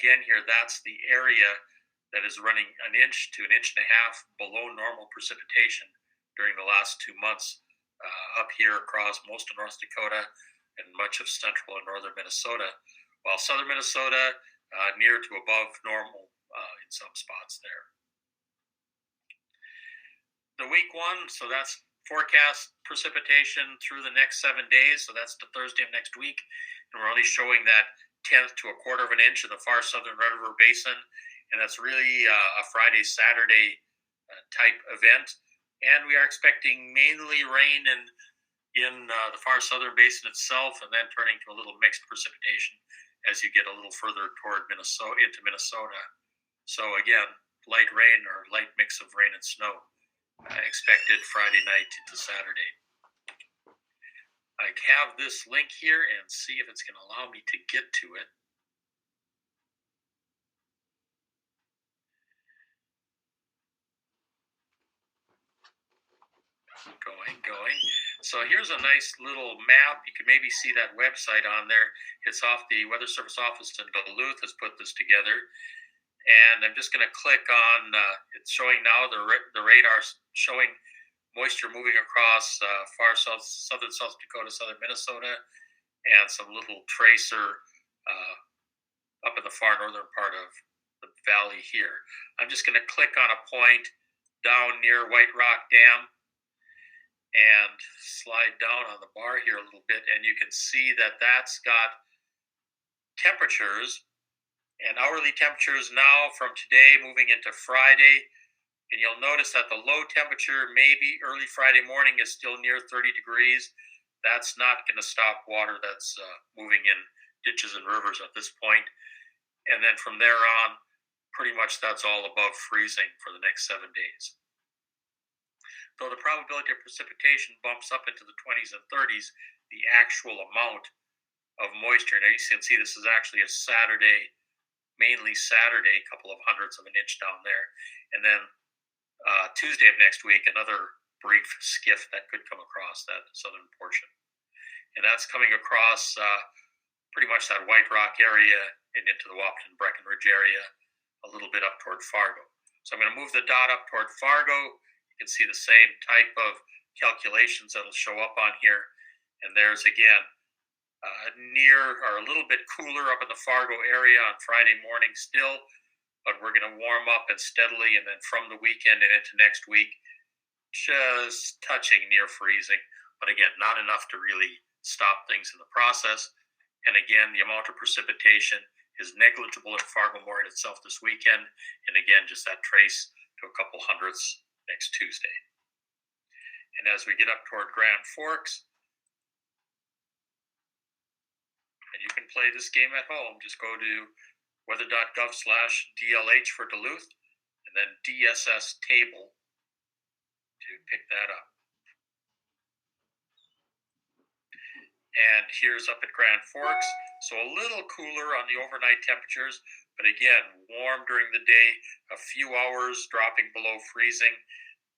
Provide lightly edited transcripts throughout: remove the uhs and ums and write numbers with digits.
again here, that's the area that is running an inch to an inch and a half below normal precipitation during the last 2 months up here across most of North Dakota and much of central and northern Minnesota, while southern Minnesota near to above normal in some spots there. The week one, so that's forecast precipitation through the next 7 days, so that's the Thursday of next week, and we're only showing that 1/10 to 1/4 of an inch in the far southern Red River Basin, and that's really a Friday, Saturday type event. And we are expecting mainly rain in the far southern basin itself, and then turning to a little mixed precipitation as you get a little further toward Minnesota, into Minnesota. So again, light rain or light mix of rain and snow expected Friday night into Saturday. I have this link here and see if it's going to allow me to get to it. Going. So here's a nice little map. You can maybe see that website on there. It's off the Weather Service office in Duluth has put this together. And I'm just going to click on, it's showing now the radar showing moisture moving across far southern South Dakota, southern Minnesota, and some little tracer up in the far northern part of the valley here. I'm just going to click on a point down near White Rock Dam and slide down on the bar here a little bit, and you can see that that's got temperatures and hourly temperatures now from today moving into Friday. And you'll notice that the low temperature, maybe early Friday morning, is still near 30 degrees. That's not going to stop water that's moving in ditches and rivers at this point. And then from there on, pretty much that's all above freezing for the next 7 days. Though the probability of precipitation bumps up into the 20s and 30s, the actual amount of moisture, now you can see this is actually a Saturday, mainly Saturday, a couple of hundredths of an inch down there. And then Tuesday of next week, another brief skiff that could come across that southern portion. And that's coming across pretty much that White Rock area and into the Wahpeton Breckenridge area, a little bit up toward Fargo. So I'm going to move the dot up toward Fargo. You can see the same type of calculations that'll show up on here. And there's again, near or a little bit cooler up in the Fargo area on Friday morning still, but we're going to warm up and steadily, and then from the weekend and into next week, just touching near freezing. But again, not enough to really stop things in the process. And again, the amount of precipitation is negligible in Fargo-Moorhead itself this weekend. And again, just that trace to a couple hundredths next Tuesday. And as we get up toward Grand Forks, and you can play this game at home, just go to weather.gov/DLH for Duluth, and then DSS table to pick that up. And here's up at Grand Forks, so a little cooler on the overnight temperatures, but again, warm during the day, a few hours dropping below freezing.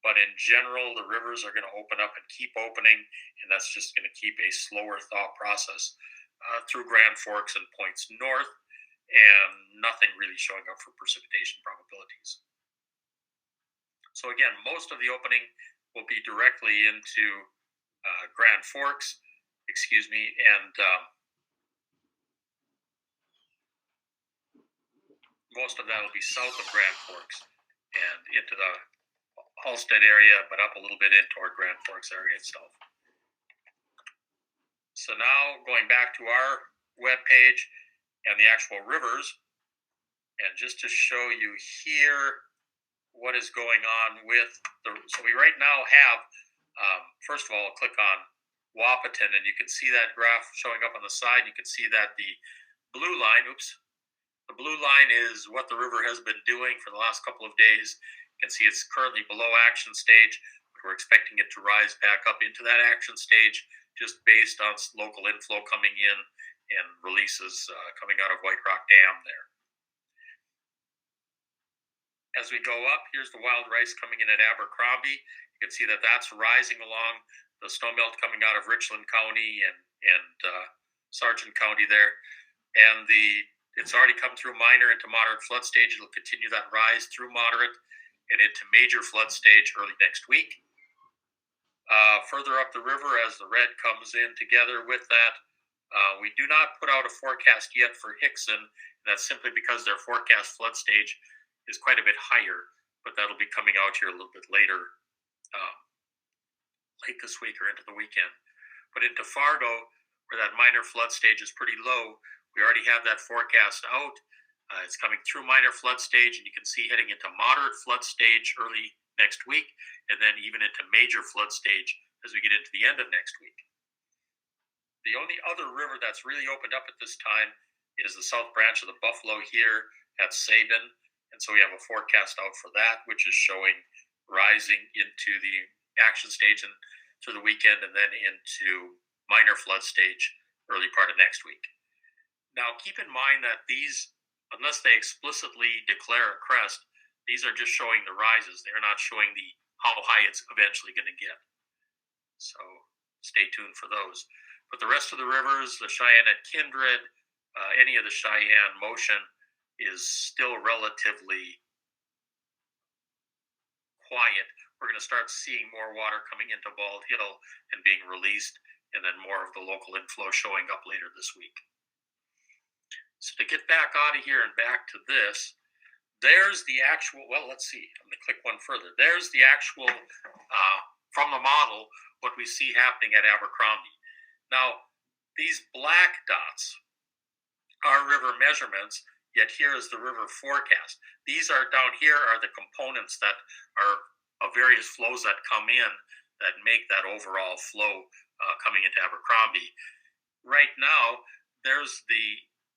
But in general, the rivers are going to open up and keep opening, and that's just going to keep a slower thaw process through Grand Forks and points north, and nothing really showing up for precipitation probabilities. So again, most of the opening will be directly into Grand Forks, and most of that will be south of Grand Forks and into the Halstead area, but up a little bit in toward Grand Forks area itself. So now going back to our webpage and the actual rivers, and just to show you here what is going on with so we right now have, first of all, I'll click on Wahpeton, and you can see that graph showing up on the side. You can see that the blue line is what the river has been doing for the last couple of days. You can see it's currently below action stage, but we're expecting it to rise back up into that action stage just based on local inflow coming in and releases coming out of White Rock Dam there. As we go up, here's the wild rice coming in at Abercrombie. You can see that that's rising along the snowmelt coming out of Richland County and Sargent County there. And the It's already come through minor into moderate flood stage. It'll continue that rise through moderate and into major flood stage early next week. Further up the river, as the red comes in together with that, we do not put out a forecast yet for Hickson. And that's simply because their forecast flood stage is quite a bit higher, but that'll be coming out here a little bit later, late this week or into the weekend. But into Fargo, where that minor flood stage is pretty low, we already have that forecast out. It's coming through minor flood stage, and you can see heading into moderate flood stage early next week, and then even into major flood stage as we get into the end of next week. The only other river that's really opened up at this time is the south branch of the Buffalo here at Sabin, and so we have a forecast out for that, which is showing rising into the action stage and through the weekend, and then into minor flood stage early part of next week. Now, keep in mind that these, unless they explicitly declare a crest, these are just showing the rises. They're not showing the how high it's eventually going to get. So stay tuned for those. But the rest of the rivers, the Cheyenne at Kindred, any of the Cheyenne motion is still relatively quiet. We're going to start seeing more water coming into Bald Hill and being released, and then more of the local inflow showing up later this week. So to get back out of here and back to this, there's the actual, well, let's see. I'm going to click one further. There's the actual, from the model, what we see happening at Abercrombie. Now, these black dots are river measurements, yet here is the river forecast. These are down here are the components that are of various flows that come in that make that overall flow coming into Abercrombie. Right now, there's the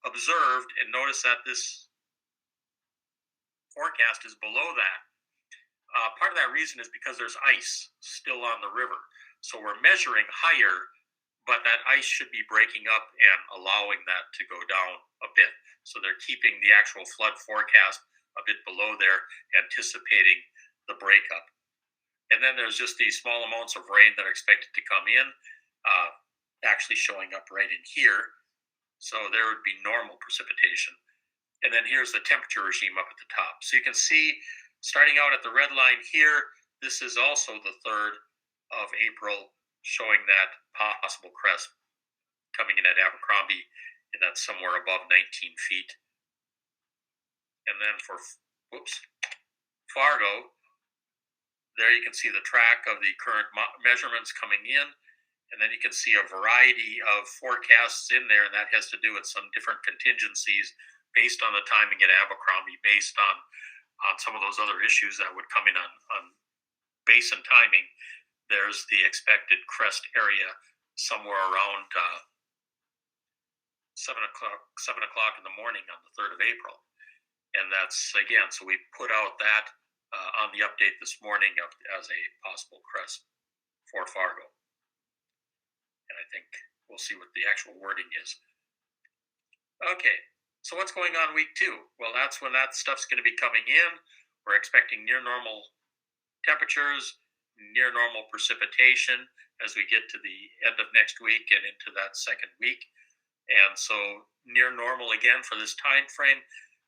observed, and notice that this forecast is below that. Part of that reason is because there's ice still on the river. So we're measuring higher, but that ice should be breaking up and allowing that to go down a bit. So they're keeping the actual flood forecast a bit below there, anticipating the breakup. And then there's just these small amounts of rain that are expected to come in, actually showing up right in here. So there would be normal precipitation. And then here's the temperature regime up at the top. So you can see, starting out at the red line here, this is also the 3rd of April, showing that possible crest coming in at Abercrombie, and that's somewhere above 19 feet. And then for Fargo, there you can see the track of the current measurements coming in, and then you can see a variety of forecasts in there, and that has to do with some different contingencies based on the timing at Abercrombie, based on some of those other issues that would come in on basin timing. There's the expected crest area somewhere around 7 o'clock in the morning on the 3rd of April. And that's, again, so we put out that on the update this morning as a possible crest for Fargo. And I think we'll see what the actual wording is. Okay, so what's going on week 2? Well, that's when that stuff's going to be coming in. We're expecting near normal temperatures, near normal precipitation as we get to the end of next week and into that second week. And so near normal again for this time frame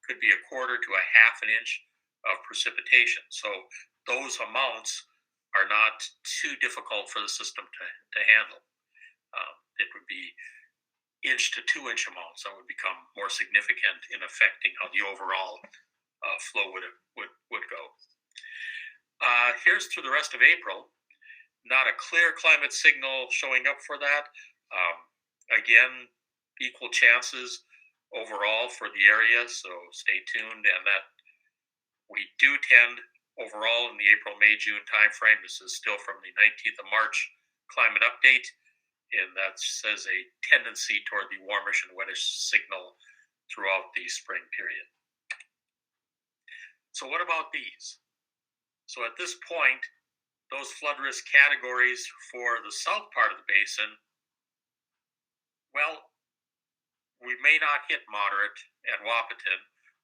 could be a quarter to a half an inch of precipitation. So those amounts are not too difficult for the system to handle. It would be inch to 2 inch amounts that would become more significant in affecting how the overall flow would go. Here's through the rest of April. Not a clear climate signal showing up for that. Again, equal chances overall for the area, so stay tuned. And that we do tend overall in the April, May, June timeframe. This is still from the 19th of March climate update, and that says a tendency toward the warmish and wettish signal throughout the spring period. So what about these? So at this point, those flood risk categories for the south part of the basin, well, we may not hit moderate at Wahpeton.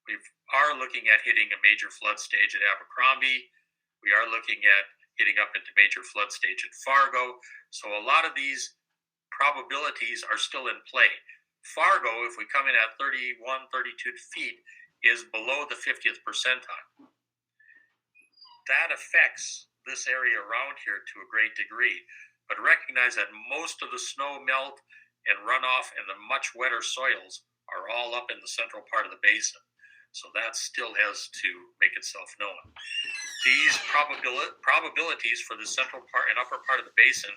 We are looking at hitting a major flood stage at Abercrombie. We are looking at getting up into major flood stage at Fargo. So a lot of these probabilities are still in play. Fargo, if we come in at 31, 32 feet, is below the 50th percentile. That affects this area around here to a great degree, but recognize that most of the snow melt and runoff and the much wetter soils are all up in the central part of the basin. So that still has to make itself known. These probabilities for the central part and upper part of the basin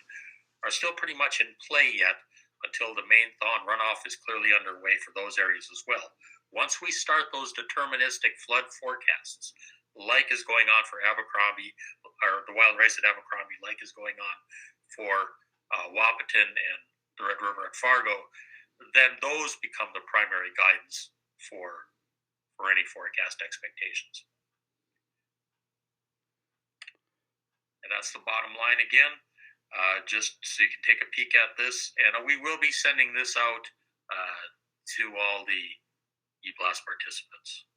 are still pretty much in play yet until the main thaw and runoff is clearly underway for those areas as well. Once we start those deterministic flood forecasts, like is going on for Abercrombie, or the wild rice at Abercrombie, like is going on for Wahpeton and the Red River at Fargo, then those become the primary guidance for any forecast expectations. And that's the bottom line again, just so you can take a peek at this. And we will be sending this out to all the eBlast participants.